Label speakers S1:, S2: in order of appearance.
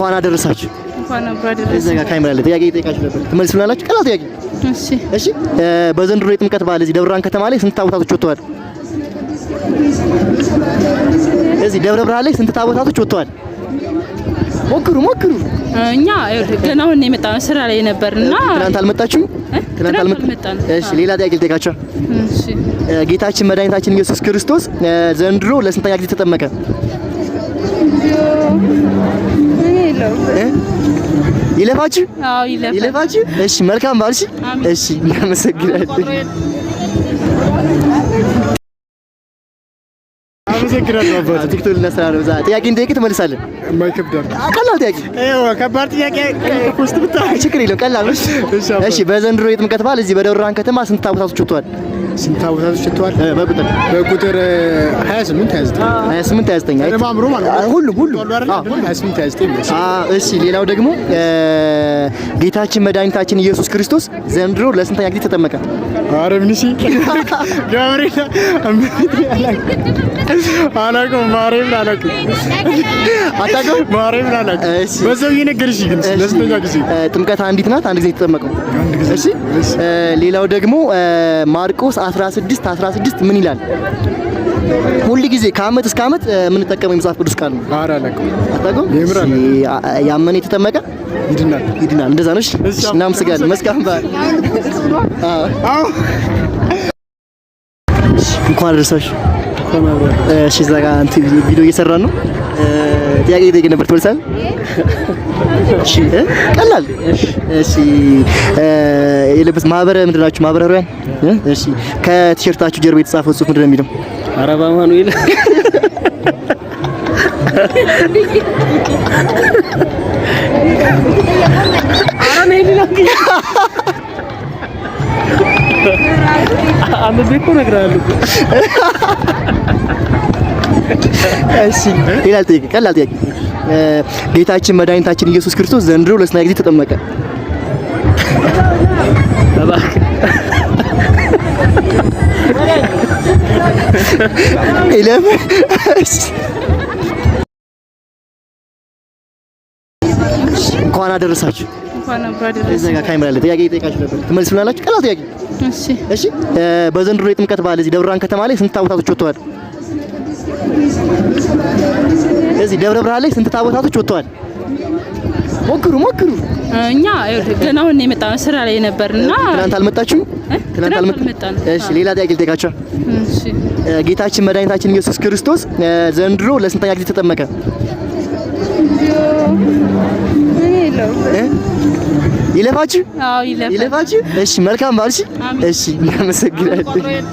S1: እንኳን አደረሳችሁ።
S2: እንኳን አብሮ አደረሰ።
S1: እዚህ ጋር ካሜራ አለ። ጥያቄ እጠይቃችሁ ነበር ትመልሱልናላችሁ? ቀላል ጥያቄ። እሺ በዘንድሮ የጥምቀት በዓል እዚህ ደብረ ብርሃን ከተማ ላይ ስንት ታቦታቶች ወጥተዋል? እዚህ ደብረ ብርሃን ላይ ስንት ታቦታቶች ወጥተዋል? ሞክሩ።
S2: እኛ ገና አሁን የመጣነው ስራ ላይ ነበርና
S1: ትናንት አልመጣችሁም? ትናንት አልመጣን። እሺ ሌላ ጥያቄ ልጠይቃችሁ።
S2: እሺ
S1: ጌታችን መድኃኒታችን ኢየሱስ ክርስቶስ ዘንድሮ ለስንተኛ ጊዜ ተጠመቀ? ይለፋችሁ?
S2: አዎ
S1: ይለፋችሁ። እሺ መልካም በዓል። እሺ እናመሰግናለን። አመሰግናለሁ። አባቴ ቲክቶክ ለስራ ነው። ጥያቄ እንጠይቅ ትመልሳለህ? የማይከብድ ቀላል ጥያቄ። ከባድ ጥያቄ ኮስት ብታይ ችግር የለውም። ቀላል ነው። እሺ በዘንድሮ የጥምቀት በዓል እዚህ በደብረ ብርሃን ከተማ ስንት ታቦታቶች ወጥተዋል?
S3: ስንት ታቦታቶች ወጥተዋል? በቁጥር 28 29
S1: ለማምሮ ማለት ሁሉም
S3: 28 29።
S1: እሺ ሌላው ደግሞ ጌታችን መድኃኒታችን ኢየሱስ ክርስቶስ ዘንድሮ ለስንተኛ ጊዜ ተጠመቀ?
S3: ኧረ ምን እሺ ገብርኤል አላውቅም። ማርያምን አላውቅም።
S1: አታውቅም?
S3: ማርያምን አላውቅም። በዛው እየነገርሽ ግን ለስንተኛ ጊዜ?
S1: ጥምቀት አንዲት ናት፣ አንድ ጊዜ የተጠመቀው። እሺ ሌላው ደግሞ ማርቆስ 16 ምን ይላል? ሁሉ ጊዜ ከአመት እስከ አመት የምንጠቀመው የመጽሐፍ ቅዱስ ቃል ነው።
S3: ኧረ አላውቅም።
S1: አታውቅም? ያመነ የተጠመቀ ይድናል። እንደዛ ነው። እሺ እናመሰግናለን። መስካም በዓል። እንኳን አደረሳችሁ። እሺ እዛ ጋር እንትን ቪዲዮ እየሰራን ነው። ጥያቄ እየጠየቅን ነበር። ትመልሳለህ? እሺ ቀላል። እሺ የለበስ ማህበረ ምንድን ናችሁ? ማህበረ ሮያን። እሺ ከቲሸርታችሁ ጀርባ የተጻፈው ጽሑፍ ምንድን ነው የሚለው?
S4: አረባ ማኑኤል አመቤኮ ነግራለሁ።
S1: እሺ ሌላ ጥያቄ፣ ቀላል ጥያቄ። ጌታችን መድኃኒታችን ኢየሱስ ክርስቶስ ዘንድሮ ለስንተኛ ጊዜ ተጠመቀ? እንኳን አደረሳችሁ።
S2: እንኳን አብሮ አደረሰ።
S1: እዚህ ጋር ካሜራ አለ። ጥያቄ እጠይቃችሁ ነበር ትመልሱልናላችሁ? ቀላል ጥያቄ። እሺ በዘንድሮ የጥምቀት በዓል እዚህ ደብረ ብርሃን ከተማ ላይ ስንት ታቦታቶች ወጥተዋል? እዚህ ደብረ ብርሃን ላይ ስንት ታቦታቶች ወጥተዋል? ሞክሩ።
S2: እኛ ገና አሁን የመጣነው ስራ ላይ ነበርና
S1: ትናንት አልመጣችሁም? ትናንት አልመጣን። እሺ ሌላ ጥያቄ ልጠይቃችሁ።
S2: እሺ
S1: ጌታችን መድኃኒታችን ኢየሱስ ክርስቶስ ዘንድሮ ለስንተኛ ጊዜ ተጠመቀ? ይለፋችሁ?
S2: አዎ
S1: ይለፋችሁ። እሺ መልካም በዓል። እሺ እናመሰግናለን።